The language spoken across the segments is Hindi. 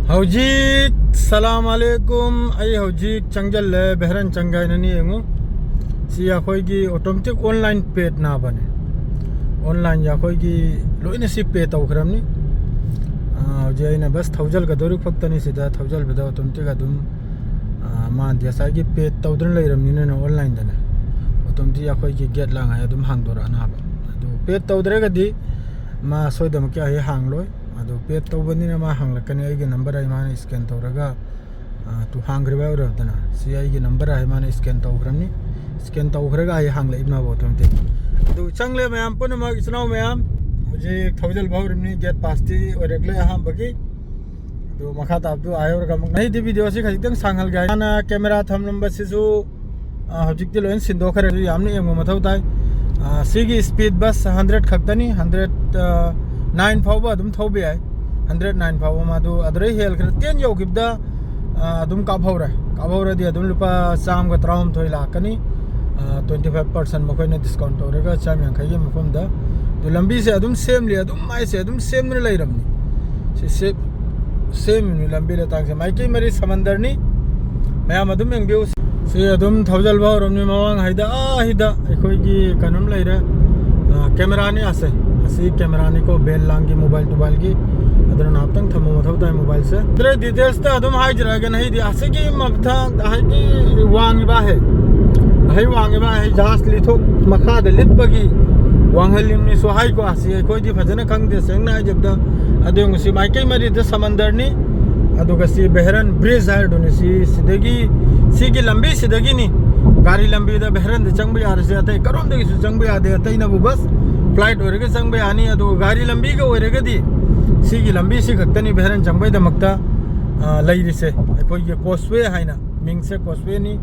हौजिक सलाम अलैकुम आई हौजिक चंगल ले बहरन चंगाई ननी एंगु सी अखोई ऑटोमेटिक ऑनलाइन पेड ना बने ऑनलाइन या अखोई लोइने सी पे तौखरमनी हौजे आइना बस थौजल गदोरु फक्तनी सिदा थौजल बेदा ऑटोमेटिक अदुम मान दिया सागी पे तौद्रन लैरमनी न ऑनलाइन दने ऑटोमेटिक अखोई गेट लांगा अदुम हांगदोरा ना बा अदु पे तौद्रगदी मा सोइदम क्या हे हांगलोय अदु पे तौबनी मा हांगलकनी आइगे नंबर आई माने स्कैन तौरगा तु हांग्रबा औरदना सी आइगे नंबर आई माने स्कैन तौग्रमनी स्कैन तौग्रगा आई हांगले इबना ऑटोमेटिक अदु चंगले मयाम पुन मा इसनाव मयाम मुझे थौजल भावरमनी गेट पासती ओरगले हां बगी अदु मखा ताबदु आयोरगा नहीं दि वीडियो से खजितंग सांगल गाय ना कैमरा थम नंबर सिसु हजिकति लोइन सिंदो खरे यामने एमो मथौ ताई सीगी स्पीड बस 100 खक्तनी 109 फावबा अदुम थौबे आय 109 फावबा मादु अदरे हेल खरे 10 यौगिबदा अदुम काभौरा दि अदुम लुपा चाम ग त्राम थोइ लाकनी 25% मखोइना डिस्काउंट तौरगा चाम यांखैगे मफमदा दु लंबी से अदुम सेम ले अदुम माइ से अदुम सेम ने लैरमनी से सेम नि लंबी ले तांग से माइके मरी समंदरनी मयाम अदुम एंबिउ से अदुम थौजल भावरमनी मवांग हाइदा हिदा अखोइगी कनम लैरे कैमरा ने आसे असी कैमरा ने को बेल लांगी मोबाइल टुबाइल की अदर नापतंग थमो मथौदा मोबाइल से दरे डिटेल्स ता अदुम हाइजरागे नहीं दि आसे की मफथा हाइगी वांगबा है हाइ वांगबा है जहाज लिथो मखा द लितबगी वांगहलिमनी सो हाइ को आसी कोइ दि फजना खंगदे सेंगना जबदा अदुंग सी माइके मरी द समंदरनी अदुगा सी बहरन ब्रिज है दोने सी सिदगी सीगी लंबी सिदगी नी गाड़ी लंबी द बहरन द चंग यार से अतै करोम दगी सु चंग या दे अतै न बस फ्लाइट ओरगे चंग आनी अदु गाड़ी लंबी का ओरगे दी सीगी लंबी सी खक्तनी बहरन चंग द मक्ता लैरि से अखोई ये कोस्वे हाइना मिंग से कोस्वे नी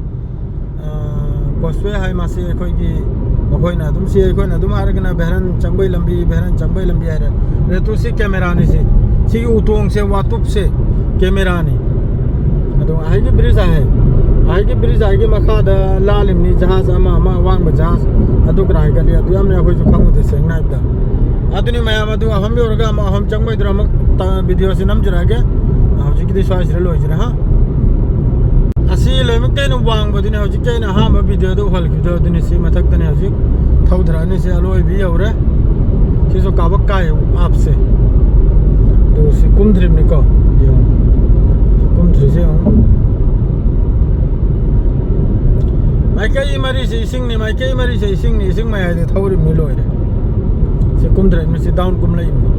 कोस्वे हाइ मासे अखोई की मखोइना अदुम सी अखोइना अदुम आरगना बहरन चंग लंबी हाइरा रेतु सी कैमरा ने से सी उतोंग से वातुप से कैमरा ने अदु आइगे ब्रिज है आइगे ब्रिज आइगे मखादा लालिमनी जहाज अमा वांग जहाज अदु ग्राइ गली अदु यामने अखोइ जु खंगु दे सेंगनाइदा अदुनि मयाम अदु हम योरगा हम चंगबै द्रम वीडियो से नमजरागे हजिकि स्वाइस रे लोइजरा हा असी लेमकतेन वांग बदिने हजिकैन हा म वीडियो दो हल वीडियो दिने सी मथकतने हजिक थौधराने से अलोय भी औरे सिसो काबक काय आप से तो सी कुमद्रिमनि को यो कुमद्रि से माइकै मरी से इसिंगनि माइकै मरी से इसिंगनि इसिंग मायादे थौरिमनि लोइरे से कुमद्रिमनि से डाउन कुमलैमनि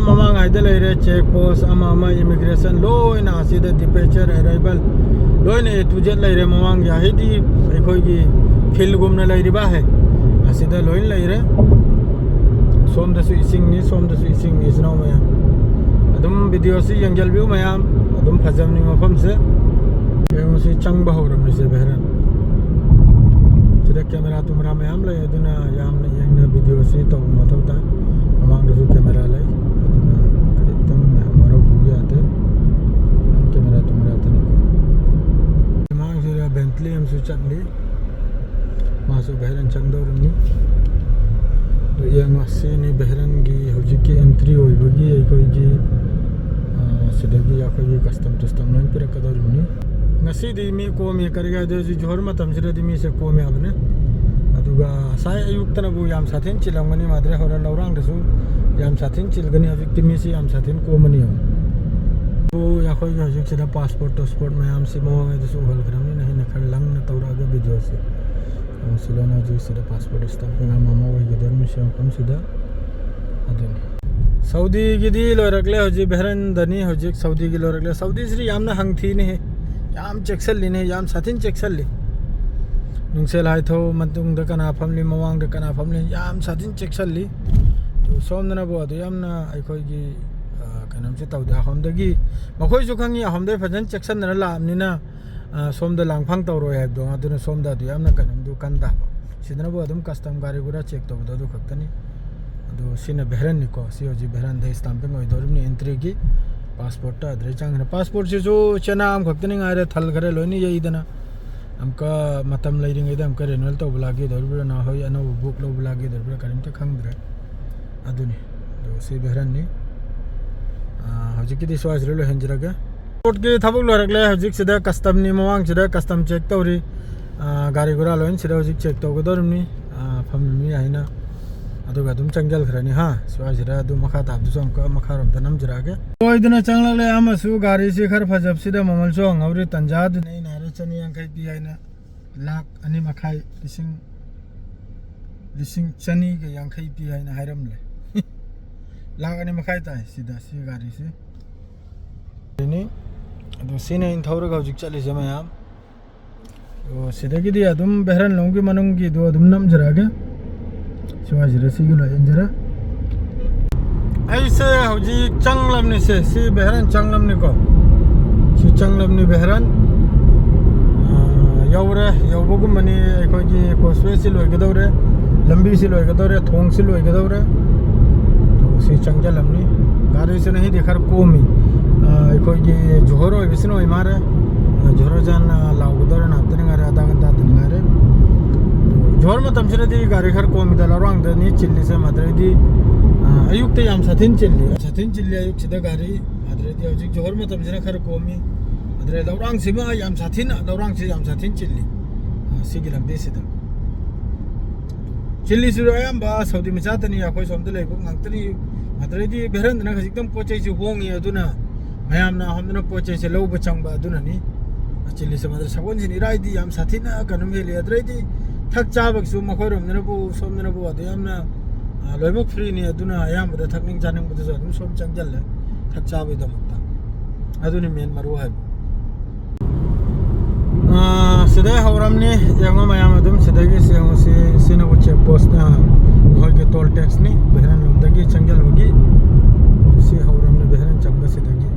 ममांग आइदा लैरे चेक पोस्ट अमा इमिग्रेशन लोइना सिदा डिपेचर अराइवल लोइने टू जेट लैरे ममांग याहिदी अखोइगी फिल गुमना लैरिबा है असिदा लोइन लैरे सोमदसु इसिंगनि इसनाव मयाम अदुम वीडियो से यंगल व्यू मयाम अदुम फजमनि मफम से एम से चंग बहौरमनि से बहरन सिदा कैमरा तुमरा मयाम लै अदुना यामना यंगना वीडियो से तो मथौता ममांग दसु कैमरा लै अदुना एकदम मरो बुगी आते कैमरा तुमरा तने को ममांग से बेंटली हम सु चटली मासु बहरन चंगदौरमनि तो yang masini बहरन की हजिकी एंट्री होइबगी अखोइगी सिदगी अखोइगी कस्टम लोइन पिरकदौरमनि ngasi mi komi karga de johor matam sira mi se komi abne aduga sai ayuktana bu yam sathin chilamani madre hora laurang desu yam sathin chilgani ajik mi se yam sathin komani ho bu ya khoi ajik sira passport mayam si mo desu hol gramni nahi na khar lang na taura ga video se silona ji sira passport stamp na mama wa ge der mi se kam sida aduni saudi gi di lorakle hoji behran dani hoji saudi gi lorakle saudi sri yam na hang thi ne याम चेक्सल लिने याम साथिन चेक्सल लि नुंगसेल हाइथो मतुंग द कना फमली मवांग द कना फमली याम साथिन चेक्सल लि तो सोमदना बो तो यामना अखोइगी कनम से तौदे हमदगी मखोइ जु खंगी हमदे फजन चेक्सन न लामनिना सोमद लांगफांग तौरो है दो अदुना सोमदा दु यामना कनम दु कंदा सिदना बो अदुम कस्टम गारी गुरा चेक तो दु खक्तनी अदु सिना बहरन निको सी होजी बहरन दे स्टाम्पिंग ओइ दोरमनि एंट्री की पासपोर्ट अद्रे चांगना पासपोर्ट से जो चना हम खक्तनी आरे थल घरे लोनी यइदना हमका मतम लैरिंगै द हमका रेनुअल तो बुलागे दरबुरा ना होय अनो बुक लो बुलागे दरबुरा करिम त खंगद्रे अदुनी दो से बहरन नि हजिकी स्वाइस लो हेंजरगे कोर्ट की थबक लोरकले हजिक सिदा कस्टम नि मवांग सिदा कस्टम चेक तौरी गाड़ी घोड़ा लोइन सिदा हजिक चेक तौगदोरमनि फमनि हाइना अदुगा दुम चंगल खरनि हा स्वाइसरा दु मखा ताब दुसम का मखारम त नमजरागे ओइदना चंगलले आमसु गाड़ी से खर फजब सिदा ममल सो ngawri तंजा दु नै नारे चनि अंकै पि हाइना लाख अनि मखाइ लिसिंग चनि के अंकै पि हाइना हाइरमले लाख अनि मखाइ ताइ सिदा सि गाड़ी से नि अदु सिने इन थौरगा हजिक चलिसे मयाम ओ सिदागिदि अदुम बेहरन लोंगी मनंगी दो अदुम नमजरागे स्वाइसरा सिगिलो एंजरा ऐसे हजिक चंगलमनि से सि बेहरन चंगलमनि को सि चंगलमनि बेहरन यौरे यौबगुमनि एखोगी कोसवे सि लोइगदौरे लंबी सि लोइगदौरे थोंग सि लोइगदौरे तो सि चंगलमनि गाड़ी से नहीं देखर कोमी एखोगी जोहरो बिसनो इमारे जोहरो जान लाउगदौरे नापतने गारे आधा घंटा तनगारे जोहर मतम सिरदी गाड़ी खर कोमी दला रंग दनी चिल्ली से मदरेदी अयुक्त याम साथिन चिल्ली अयुक्त सिदा गाड़ी मदरेदी हजिक जोहर मतम सिरा खर कोमी मदरे दौरांग सिमा याम साथिन दौरांग से याम साथिन चिल्ली सिगिलम दे सिदा चिल्ली सुरो याम बा सौदी मचातनी अखोय सोमदे लेबो ngangtani मदरेदी बेरन दना खजिकतम पोचै से होंगी अदुना मयामना हमदना पोचै से लौब चंगबा अदुना नि चिल्ली से मदर सगोन सिनि राइदी याम साथिन कनुम हेले अदरेदी थक चाबकसु मखोरमनबु सोमनबु अदु यामना लोइमक फ्री नि अदुना यामदा थकनिंग जानिंग बदु सोम सोम चंगजल थक चाबै दमता अदुनि मेन मरु हाय सिदा हौरमनि यंगो मयाम अदुम सिदागी सिंगो सि सिनगु चेक पोस्ट ना होगे टोल टैक्स नि बेहरन लमदगी चंगल बगी सि हौरमनि बेहरन चंग सिदागी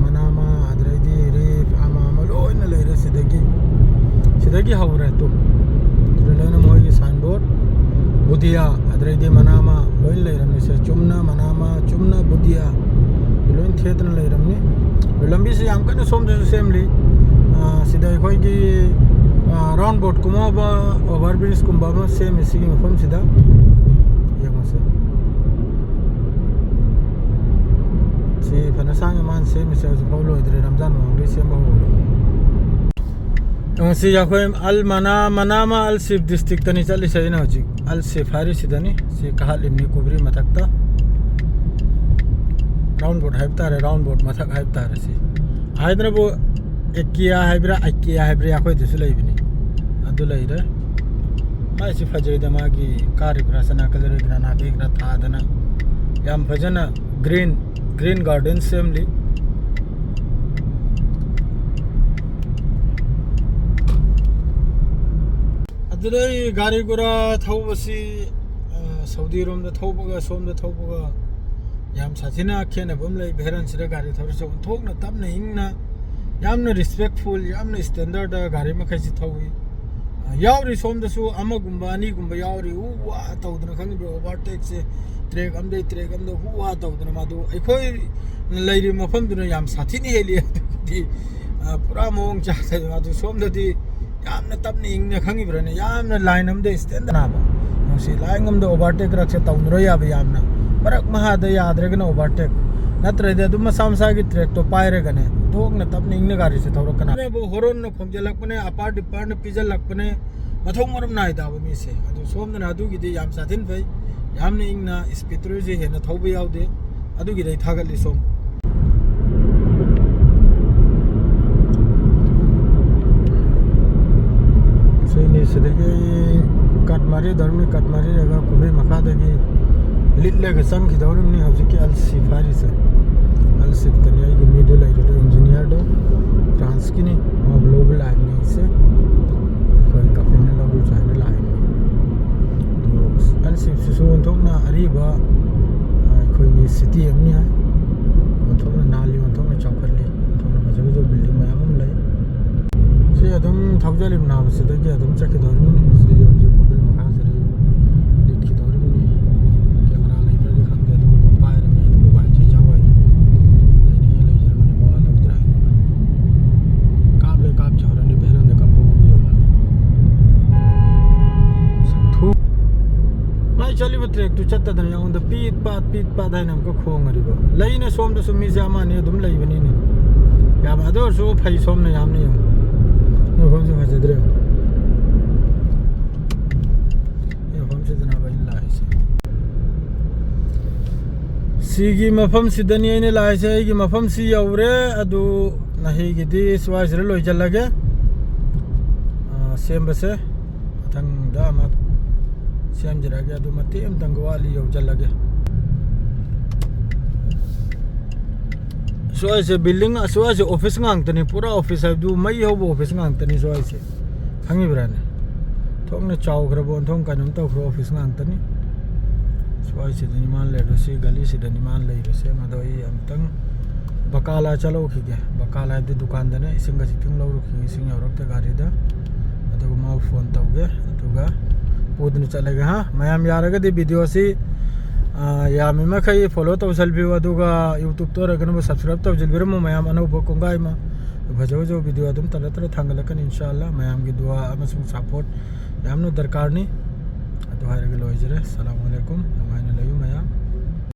मनामा अदरैदी रेफ आमा मलोइन लेरे सिदागी हौरे तो लेना मोगी sign board Bhutia अदरैदी Manama lion लेरमनि से चुमना मनामा चुमना बुदिया लोइन थेतन लेरमनि लंबी से याम कने सोम दु सेमली सिदा खोगी राउंड बोट कुमा बा ओवर ब्रिज कुंबा बा सेम इसी मफम सिदा यमसे से फनसांग मान सेम इसे फॉलो इधर रमजान मंगले सेम हो से याखोय अल मनामा अल सिफ डिस्ट्रिक्ट तनी चली सैना हजि अल सिफारी सिदानी से कहालिमनि कुबरी मथकता राउंड बोट हाइबतारे राउंड बोट मथक हाइबतारे से आइदना बो एकिया हाइब्रा आइकिया हाइब्रा याखोय दिसु लैबिनी अदु लैरे माइसि फजैदा मागी कार्यक्रसना कलर ग्राना बेग्रा थादना याम फजना ग्रीन गार्डन सेमली अदुदै गाड़ी गुरा थौबसी सऊदी रोम द थौबगा सोम द थौबगा याम साथिना खेनबम लै बेहरन सिरा गाड़ी थौरसो थोकना तबना हिंगना यामना रिस्पेक्टफुल यामना स्टैंडर्ड गाड़ी मखैसि थौई यावरी सोमदसु अमगुंबा अनिगुंबा यावरी हुवा तौदना खंगबे ओवरटेक से ट्रेक अमदे हुवा तौदना मादु अखोय लैरि मफमदुना याम साथिनि हेलि दी पूरा मोंग चाथे मादु सोमददी यामना तबनि इंगना खंगिब्रने यामना लाइन अमदे स्टैंड नाबा नोसि लाइन अमदे ओवरटेक रखसे तौनरो याबे यामना बरक महादा याद्रेगना ओवरटेक नत्रदे अदुम मसा की ट्रेक तो पायरेगने थोकना तबनि इंगना गाड़ी से थौरकना बो होरोन न खोमजलकपने अपार डिपार न पिजलकपने मथोंग मरम नाय दाबो मिसे अदु सोमदना अदुगिदि याम साथिन फै यामने इंगना स्पीडरोजे हेना थौबे यावदे अदुगिदि थागलि सोम सेनि सिदगे काटमारी धर्मी काटमारी रगा कुबे मखादगी लिटलेगा संग खिदौरमनि हौजिकि अल सिफारी से अल सिफ्तनि आइगे मिडो लाइरो इंजीनियर दो फ्रांस किनि अब ग्लोबल आइनि से कोई कफिन लगु जाने लाइनि तो अल सिफ सु थोंना अरिबा कोई सिटी अमनि है थोंना नाली थोंना चौखरली थोंना फजगो जो बिल्डिंग मयाम लै से अदम थौजलिम नाबसिदगे अदम चखिदौरमनि से हौजि कुबे मखाजरि लिटखिदौरमनि कैमरा लाइब्रेरी खंदे तो पायर में मोबाइल से जावाई लेनी जर्मनी मोबाइल उतराई काबले काब झौरने बेहरन दे कपो यो चली ट्रेक तो चतदन यौंद पीत पात है हमको खोंगरिबो लईने सोम तो सुमी से अमाने दुम लईबनी ने याम अदोर सो फई सोम ने याम ने यो फम से फजद्रे यो फम से जना बइला है सीगी मफम सिदनी ने लाय से की मफम सी यौरे अदु नहीं गिदी स्वाइस रे लोय चलगे सेम बसे थंग दा मत सेम जरागे अदु मते एम तंगवाली यौ चलगे सोय से बिल्डिंग सोय से ऑफिस ngang पूरा ऑफिस है दु मई हो ऑफिस ngang सोय से खंगी ब्राने थोंग ने चाव खरबोन थोंग कानम तो ऑफिस ngang सोय से निमान ले रसी गली से निमान ले रसे मदोई अमतंग बकाला चलो खिगे बकाला दे दुकान दने इसिंग सिथिंग लो रुखि इसिंग औरत गाड़ी दा अदुग मा फोन तौगे अदुगा पुदन चलेगा हां मयाम यारगा दे वीडियो से यामी मखई फॉलो तो सलबी अदुगा YouTube तो रगन सब्सक्राइब तो जलबिर मो मयाम अनौब कोंगाई मा भजो जो वीडियो अदुम तलतर थांगलकन इंशाल्लाह मयाम की दुआ अमसुंग सपोर्ट यामनो दरकार नि अदु हायरगे लोइजरे अस्सलाम वालेकुम नमायना लयु मयाम